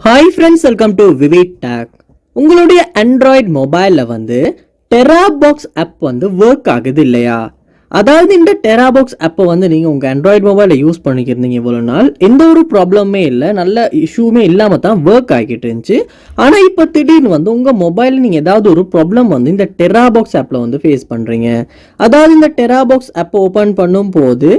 Hi friends, welcome to VividTech. உங்களுடைய Android மொபைலில் TeraBox app work ஆகுது இல்லையா? அதாவது இந்த TeraBox appை நீங்கள் உங்கள் Android மொபைலில் யூஸ் பண்ணிக்கிறீங்க இவ்வளோ நாள் எந்த ஒரு ப்ராப்ளமே இல்லை, நல்ல இஷ்யூமே இல்லாமல் தான் ஒர்க் ஆகிட்டு இருந்துச்சு. ஆனால் இப்போ திடீர்னு உங்கள் மொபைலில் நீங்கள் ஏதாவது ஒரு ப்ராப்ளம் இந்த TeraBox ஆப்பில் ஃபேஸ் பண்ணுறீங்க. அதாவது இந்த TeraBox ஆப்பை ஓப்பன் பண்ணும்போது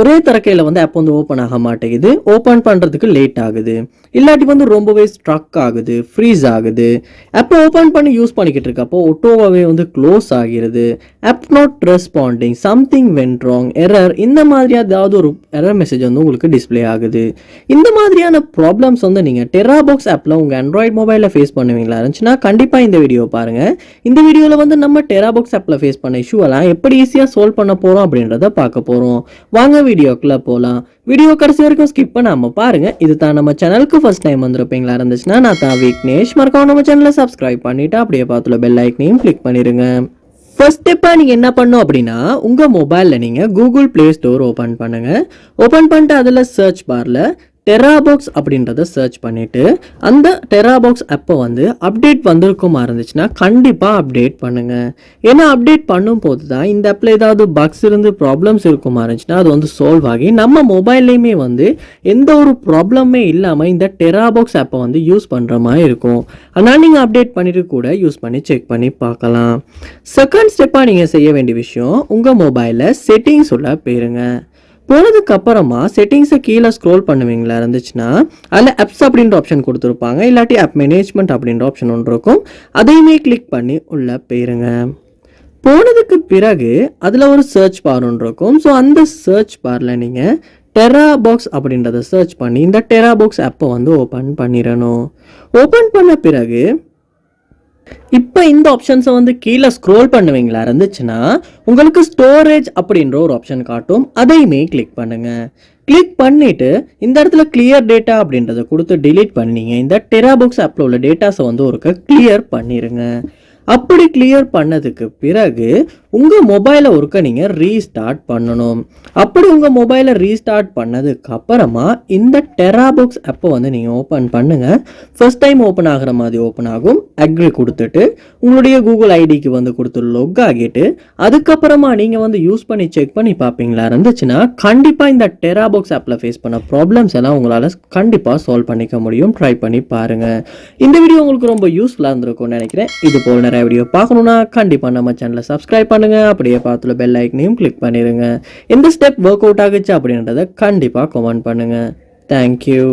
ஒரே தரக்கையில் ஆப் ஓப்பன் ஆக மாட்டேங்குது, ஓப்பன் பண்ணுறதுக்கு லேட் ஆகுது, இல்லாட்டி ரொம்பவே ஸ்ட்ரக் ஆகுது, ஃப்ரீஸ் ஆகுது. ஆப்பை ஓப்பன் பண்ணி யூஸ் பண்ணிக்கிட்டு இருக்கப்போ ஒட்டோவாவே க்ளோஸ் ஆகிறது, app not responding, something went wrong, error, இந்த மாதிரி ஏதாவது ஒரு எரர் மெசேஜ் உங்களுக்கு டிஸ்பிளே ஆகுது. இந்த மாதிரியான ப்ராப்ளம்ஸ் நீங்கள் TeraBox ஆப்பில் உங்கள் ஆண்ட்ராய்டு மொபைலில் ஃபேஸ் பண்ணுவீங்களா இருந்துச்சுன்னா கண்டிப்பாக இந்த வீடியோ பாருங்கள். இந்த வீடியோவில் நம்ம TeraBox ஆப்பில் ஃபேஸ் பண்ண இஷ்யூவெல்லாம் எப்படி ஈஸியாக சால்வ் பண்ண போகிறோம் அப்படின்றத பார்க்க போகிறோம். வாங்க வீடியோக்குள்ள போலாம். வீடியோ கடைசி வரைக்கும் ஸ்கிப் பண்ணாம பாருங்க. இது தான் நம்ம சேனலுக்கு ஃபர்ஸ்ட் டைம் வந்திருப்பீங்களா இருந்துச்சுன்னா நான் தான் விக்னேஷ். மறக்காம நம்ம சேனலை சப்ஸ்கிரைப் பண்ணிட்டு அப்படியே பார்த்துல பெல் ஐக்கனையும் கிளிக் பண்ணிருங்க. ஃபர்ஸ்ட் ஸ்டெப்பா நீங்க என்ன பண்ணும் அப்படின்னா உங்க மொபைல்ல நீங்க கூகுள் பிளே ஸ்டோர் ஓபன் பண்ணுங்க. ஓபன் பண்ணிட்டு அதுல சர்ச் பார்ல TeraBox அப்படின்றத சர்ச் பண்ணிட்டு அந்த TeraBox ஆப்பை அப்டேட் வந்திருக்குமா இருந்துச்சுன்னா கண்டிப்பாக அப்டேட் பண்ணுங்க. ஏன்னா அப்டேட் பண்ணும் போது தான் இந்த ஆப்பில் ஏதாவது பக்ஸ் இருந்து ப்ராப்ளம்ஸ் இருக்குமா இருந்துச்சுன்னா அது சால்வ் ஆகி நம்ம மொபைல்லையுமே எந்த ஒரு ப்ராப்ளமே இல்லாமல் இந்த TeraBox ஆப்பை யூஸ் பண்ணுற மாதிரி இருக்கும். அதனால் நீங்கள் அப்டேட் பண்ணிட்டு கூட யூஸ் பண்ணி செக் பண்ணி பார்க்கலாம். செகண்ட் ஸ்டெப்பாக நீங்கள் செய்ய வேண்டிய விஷயம் உங்கள் மொபைலில் செட்டிங்ஸ் உள்ள போயிருங்க. போனதுக்கு அப்புறமா செட்டிங்ஸை கீழே ஸ்க்ரோல் பண்ணுவீங்களா இருந்துச்சுன்னா அதில் ஆப்ஸ் அப்படின்ற ஆப்ஷன் கொடுத்துருப்பாங்க, இல்லாட்டி ஆப் மேனேஜ்மெண்ட் அப்படின்ற ஆப்ஷன் ஒன்று இருக்கும். அதையுமே கிளிக் பண்ணி உள்ளே போயிருங்க. போனதுக்கு பிறகு அதில் ஒரு சர்ச் பார் ஒன்று இருக்கும். ஸோ அந்த சர்ச் பாரில் நீங்கள் TeraBox அப்படின்றத சர்ச் பண்ணி இந்த TeraBox ஆப்பை ஓப்பன் பண்ணிடணும். ஓப்பன் பண்ண பிறகு இப்போ இந்த ஆப்ஷன்ஸை கீழே ஸ்க்ரோல் பண்ணுவீங்களா இருந்துச்சுன்னா உங்களுக்கு ஸ்டோரேஜ் அப்படின்ற ஒரு ஆப்ஷன் காட்டும். அதையுமே கிளிக் பண்ணுங்க. கிளிக் பண்ணிட்டு இந்த இடத்துல கிளியர் டேட்டா அப்படின்றத கொடுத்து டிலீட் பண்ணீங்க. இந்த TeraBox ஆப்பில் உள்ள டேட்டாஸை ஒருக்க கிளியர் பண்ணிடுங்க. அப்படி கிளியர் பண்ணதுக்கு பிறகு உங்கள் மொபைலை ஒருக்க நீங்கள் ரீஸ்டார்ட் பண்ணணும். அப்படி உங்கள் மொபைலை ரீஸ்டார்ட் பண்ணதுக்கு அப்புறமா இந்த TeraBox ஆப்பை நீங்கள் ஓப்பன் பண்ணுங்கள். ஃபர்ஸ்ட் டைம் ஓப்பன் ஆகிற மாதிரி ஓப்பன் ஆகும். அக்ரி கொடுத்துட்டு உங்களுடைய கூகுள் ஐடிக்கு கொடுத்து லொக் ஆகிட்டு அதுக்கப்புறமா நீங்கள் யூஸ் பண்ணி செக் பண்ணி பார்ப்பீங்களா இருந்துச்சுன்னா கண்டிப்பாக இந்த TeraBox ஆப்பில் ஃபேஸ் பண்ண ப்ராப்ளம்ஸ் எல்லாம் உங்களால் கண்டிப்பாக சால்வ் பண்ணிக்க முடியும். ட்ரை பண்ணி பாருங்கள். இந்த வீடியோ உங்களுக்கு ரொம்ப யூஸ்ஃபுல்லாக இருந்திருக்கும்னு நினைக்கிறேன். இது போல் நிறைய வீடியோ பார்க்கணும்னா கண்டிப்பாக நம்ம சேனலை சப்ஸ்கிரைப் பண்ணுங்க. அப்படியே பார்த்துல பெல் ஐக்கனையும் கிளிக் பண்ணிடுங்க. எந்த ஸ்டெப் ஒர்க் அவுட் ஆகுச்சு அப்படின்றத கண்டிப்பாக கமெண்ட் பண்ணுங்க. தேங்க்யூ.